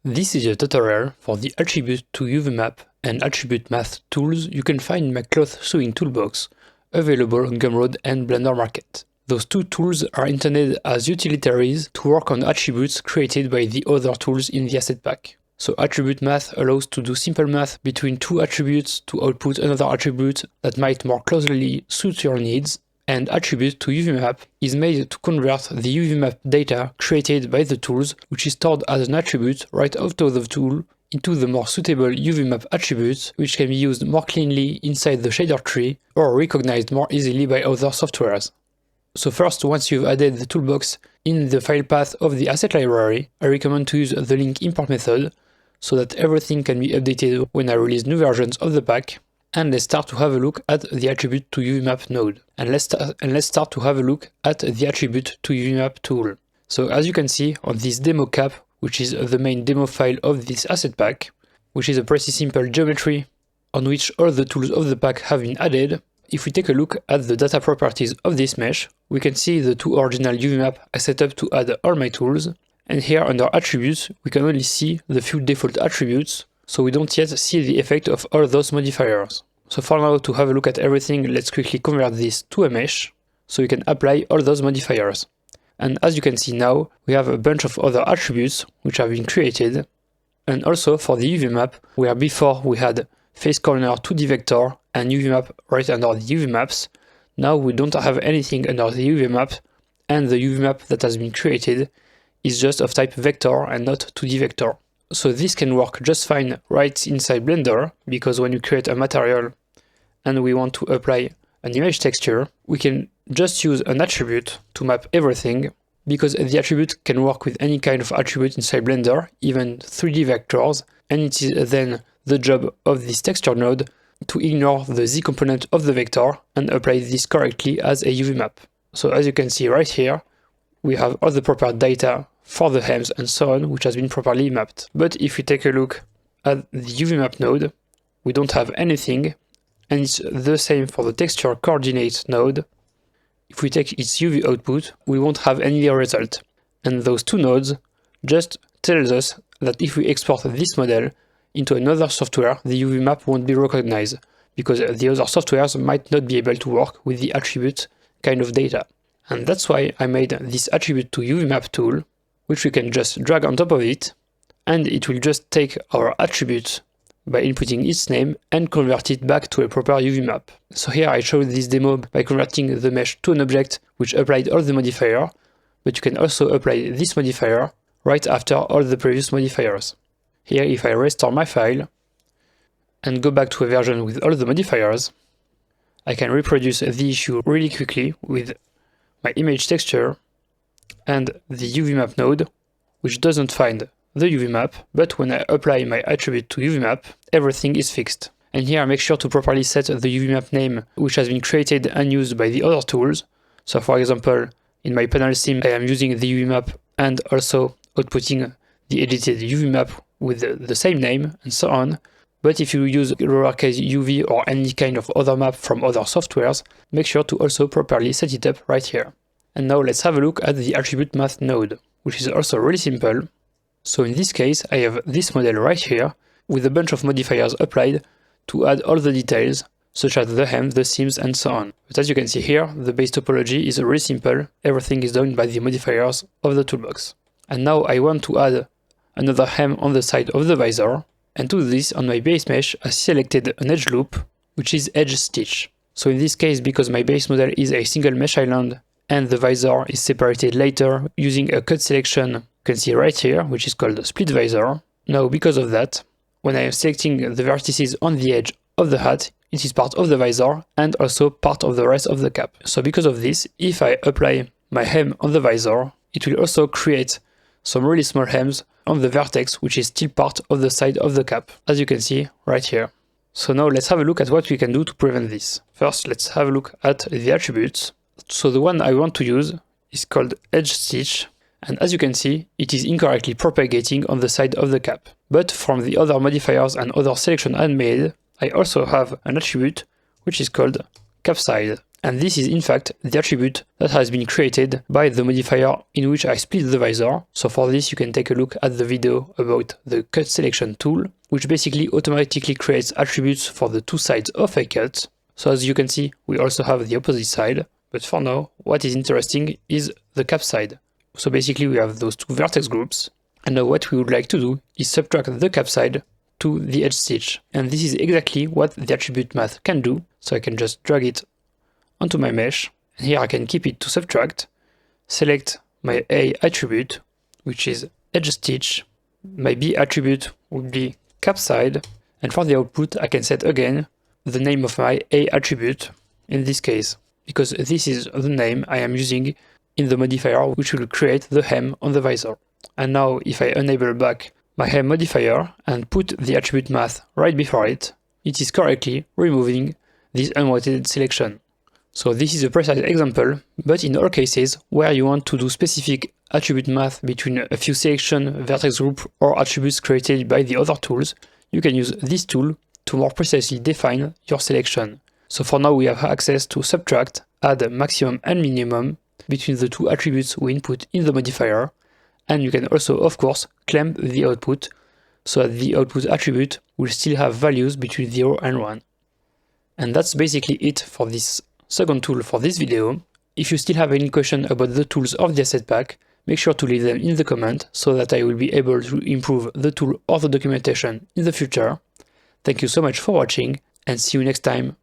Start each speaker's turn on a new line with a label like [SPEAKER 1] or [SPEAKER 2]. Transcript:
[SPEAKER 1] This is a tutorial for the attribute to UV map and attribute math tools you can find in my Cloth Sewing Toolbox, available on Gumroad and BlenderMarket. Those two tools are intended as utilitaries to work on attributes created by the other tools in the asset pack. So attribute math allows to do simple math between two attributes to output another attribute that might more closely suit your needs, and attribute to UV map is made to convert the UV map data created by the tools, which is stored as an attribute right out of the tool, into the more suitable UV map attributes, which can be used more cleanly inside the shader tree or recognized more easily by other softwares. So first, once you've added the toolbox in the file path of the asset library, I recommend to use the link import method so that everything can be updated when I release new versions of the pack. And let's start to have a look at the attribute to UV map node. And let's start to have a look at the attribute to UV map tool. So as you can see on this demo cap, which is the main demo file of this asset pack, which is a pretty simple geometry on which all the tools of the pack have been added, if we take a look at the data properties of this mesh, we can see the two original UV map I set up to add all my tools. And here under attributes, we can only see the few default attributes, so we don't yet see the effect of all those modifiers. So for now, to have a look at everything, let's quickly convert this to a mesh, so we can apply all those modifiers. And as you can see now, we have a bunch of other attributes which have been created. And also for the UV map, where before we had face corner 2D vector and UV map right under the UV maps, now we don't have anything under the UV map, and the UV map that has been created is just of type vector and not 2D vector. So this can work just fine right inside Blender, because when you create a material and we want to apply an image texture, we can just use an attribute to map everything, because the attribute can work with any kind of attribute inside Blender, even 3D vectors, and it is then the job of this texture node to ignore the Z component of the vector and apply this correctly as a UV map. So as you can see right here, we have all the proper data for the hems and so on, which has been properly mapped. But if we take a look at the UV map node, we don't have anything, and it's the same for the texture coordinate node. If we take its UV output, we won't have any result. And those two nodes just tells us that if we export this model into another software, the UV map won't be recognized, because the other softwares might not be able to work with the attribute kind of data. And that's why I made this attribute to UV map tool, which we can just drag on top of it, and it will just take our attribute by inputting its name and convert it back to a proper UV map. So here I showed this demo by converting the mesh to an object which applied all the modifier, but you can also apply this modifier right after all the previous modifiers. Here, if I restore my file and go back to a version with all the modifiers, I can reproduce the issue really quickly with my image texture and the UV map node, which doesn't find the UV map, but when I apply my attribute to UV map, everything is fixed. And here I make sure to properly set the UV map name, which has been created and used by the other tools. So for example, in my panel sim, I am using the UV map and also outputting the edited UV map with the same name, and so on. But if you use lowercase UV or any kind of other map from other softwares, make sure to also properly set it up right here. And now let's have a look at the attribute math node, which is also really simple. So in this case, I have this model right here with a bunch of modifiers applied to add all the details, such as the hem, the seams, and so on. But as you can see here, the base topology is really simple. Everything is done by the modifiers of the toolbox. And now I want to add another hem on the side of the visor, and to do this, on my base mesh, I selected an edge loop, which is edge stitch. So in this case, because my base model is a single mesh island, and the visor is separated later using a cut selection you can see right here, which is called split visor. Now, because of that, when I am selecting the vertices on the edge of the hat, it is part of the visor and also part of the rest of the cap. So because of this, if I apply my hem on the visor, it will also create some really small hems on the vertex, which is still part of the side of the cap, as you can see right here. So now let's have a look at what we can do to prevent this. First, let's have a look at the attributes. So the one I want to use is called edge stitch, and as you can see, it is incorrectly propagating on the side of the cap. But from the other modifiers and other selection I made, I also have an attribute which is called cap side. and this is in fact the attribute that has been created by the modifier in which I split the visor. So for this you can take a look at the video about the cut selection tool, which basically automatically creates attributes for the two sides of a cut. So as you can see, we also have the opposite side, but for now what is interesting is the cap side. So basically we have those two vertex groups, and now what we would like to do is subtract the cap side to the edge stitch, and this is exactly what the attribute math can do. So I can just drag it onto my mesh, and here I can keep it to subtract, select my A attribute, which is edge stitch, my B attribute would be cap side, and for the output I can set again the name of my A attribute in this case, because this is the name I am using in the modifier which will create the hem on the visor. And now if I enable back my hem modifier and put the attribute math right before it, it is correctly removing this unwanted selection. So this is a precise example, but in all cases where you want to do specific attribute math between a few selection, vertex group, or attributes created by the other tools, you can use this tool to more precisely define your selection. So for now we have access to subtract, add maximum and minimum between the two attributes we input in the modifier, and you can also of course clamp the output so that the output attribute will still have values between 0 and 1. And that's basically it for this second tool for this video. If you still have any question about the tools of the asset pack, make sure to leave them in the comment so that I will be able to improve the tool or the documentation in the future. Thank you so much for watching, and see you next time.